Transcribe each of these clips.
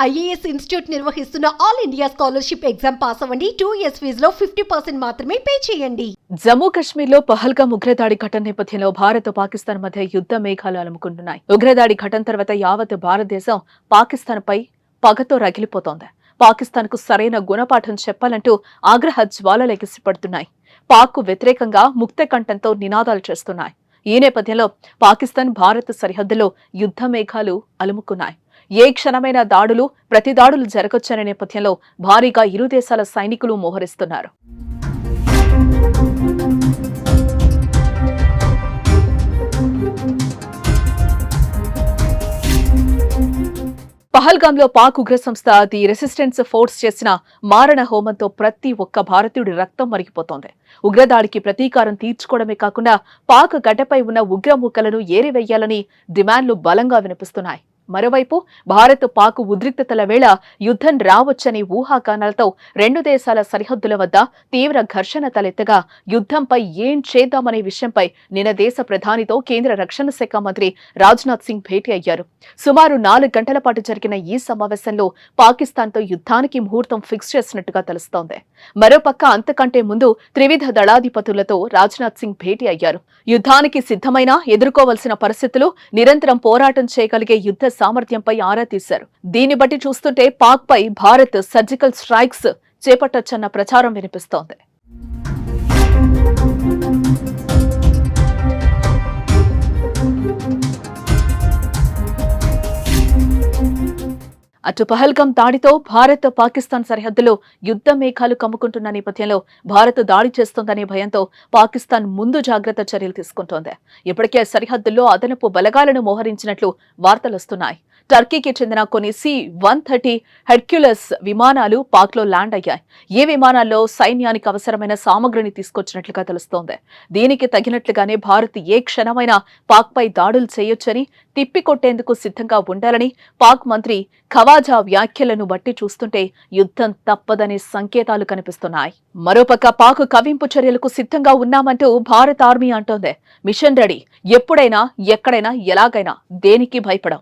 IAS institute నిర్వహిస్తున్న all India scholarship exam pass అవ్వండి. 2 years ఫీజులో 50% మాత్రమే పే చేయండి. జమ్మూ కశ్మీర్లో పహల్గామ్ ఉగ్రదాడి ఘటన నేపథ్యంలో భారత్ పాకిస్తాన్ మధ్య యుద్ధ మేఘాలు అలుముకుంటున్నాయి. ఉగ్రదాడి ఘటన తర్వాత యావత్ భారతదేశం పాకిస్తాన్పై పగతో రగిలిపోతోంది. పాకిస్తాన్కు సరైన గుణపాఠం చెప్పాలంటూ ఆగ్రహ జ్వాలలు ఎగిసిపడుతున్నాయి. పాక్కు వ్యతిరేకంగా ముక్త కంఠంతో నినాదాలు చేస్తున్నాయి. ఈ నేపథ్యంలో పాకిస్తాన్ భారత్ సరిహద్దులో యుద్ధ మేఘాలు అలుముకున్నాయి. ఏ క్షణమైన ప్రతి దాడులు జరగొచ్చనే నేపథ్యంలో భారీగా ఇరు దేశాల సైనికులు మోహరిస్తున్నారు. పహల్గాంలో పాక్ ఉగ్ర సంస్థ ది రెసిస్టెన్స్ ఫోర్స్ చేసిన మారణ హోమంతో ప్రతి ఒక్క భారతీయుడి రక్తం మరిగిపోతోంది. ఉగ్రదాడికి ప్రతీకారం తీర్చుకోవడమే కాకుండా పాక్ గడ్డపై ఉన్న ఉగ్రమూకలను ఏరివేయాలని డిమాండ్లు బలంగా వినిపిస్తున్నాయి. మరోవైపు భారత్ పాక్ ఉద్రిక్తతల వేళ యుద్ధం రావచ్చని ఊహాగానాలతో రెండు దేశాల సరిహద్దుల వద్ద తీవ్ర ఘర్షణ తలెత్తగా యుద్ధంపై ఏం చేద్దామనే విషయంపై నిన్న దేశ ప్రధానితో కేంద్ర రక్షణ శాఖ మంత్రి రాజ్నాథ్ సింగ్ భేటీ అయ్యారు. సుమారు 4 గంటల పాటు జరిగిన ఈ సమావేశంలో పాకిస్తాన్తో యుద్ధానికి ముహూర్తం ఫిక్స్ చేసినట్టుగా తెలుస్తోంది. మరోపక్క అంతకంటే ముందు త్రివిధ దళాధిపతులతో రాజ్నాథ్ సింగ్ భేటీ అయ్యారు. యుద్ధానికి సిద్ధమైన ఎదుర్కోవలసిన పరిస్థితులు, నిరంతరం పోరాటం చేయగలిగే యుద్ధ సామర్థ్యంపై ఆరా తీశారు. దీన్ని బట్టి చూస్తుంటే పాక్ పై భారత్ సర్జికల్ స్ట్రైక్స్ చేపట్టొచ్చన్న ప్రచారం వినిపిస్తోంది. అటు పహల్గామ్ దాడితో భారత్ పాకిస్తాన్ సరిహద్దులో యుద్ధ మేఘాలు కమ్ముకుంటున్న నేపథ్యంలో భారత్ దాడి చేస్తోందనే భయంతో పాకిస్తాన్ ముందు జాగ్రత్త చర్యలు తీసుకుంటోంది. ఇప్పటికే సరిహద్దుల్లో అదనపు బలగాలను మోహరించినట్లు వార్తలొస్తున్నాయి. టర్కీకి చెందిన కొన్ని C-130 హెర్క్యులస్ విమానాలు పాక్లో ల్యాండ్ అయ్యాయి. ఈ విమానాల్లో సైన్యానికి అవసరమైన సామగ్రిని తీసుకొచ్చినట్లుగా తెలుస్తోంది. దీనికి తగినట్లుగానే భారత్ ఏ క్షణమైనా పాక్పై దాడులు చేయొచ్చని, తిప్పికొట్టేందుకు సిద్ధంగా ఉండాలని పాక్ మంత్రి ఖవాజా వ్యాఖ్యలను బట్టి చూస్తుంటే యుద్ధం తప్పదనే సంకేతాలు కనిపిస్తున్నాయి. మరోపక్క పాక్ కవింపు చర్యలకు సిద్ధంగా ఉన్నామంటూ భారత ఆర్మీ అంటోంది. మిషన్ రెడీ, ఎప్పుడైనా ఎక్కడైనా ఎలాగైనా దేనికి భయపడం,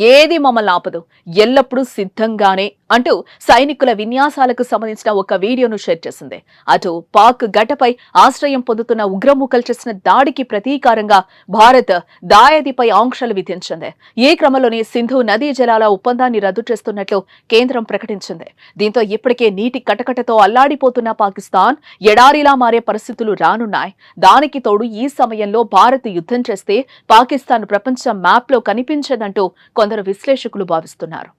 ఏది మమ్మల్ని ఆపదు, ఎల్లప్పుడూ సిద్ధంగానే అంటూ సైనికుల విన్యాసాలకు సంబంధించిన ఒక వీడియోను షేర్ చేసింది. అటు పాక్ గడ్డపై ఆశ్రయం పొందుతున్న ఉగ్రమూకలు చేసిన దాడికి ప్రతీకారంగా భారత్ దాయాదిపై ఆంక్షలు విధించింది. ఈ క్రమంలోనే సింధు నదీ జలాల ఒప్పందాన్ని రద్దు చేస్తున్నట్లు కేంద్రం ప్రకటించింది. దీంతో ఇప్పటికే నీటి కటకటతో అల్లాడిపోతున్న పాకిస్తాన్ ఎడారిలా మారే పరిస్థితులు రానున్నాయి. దానికి తోడు ఈ సమయంలో భారత్ యుద్ధం చేస్తే పాకిస్తాన్ ప్రపంచ మ్యాప్లో కనిపించదంటూ కొందరు విశ్లేషకులు భావిస్తున్నారు.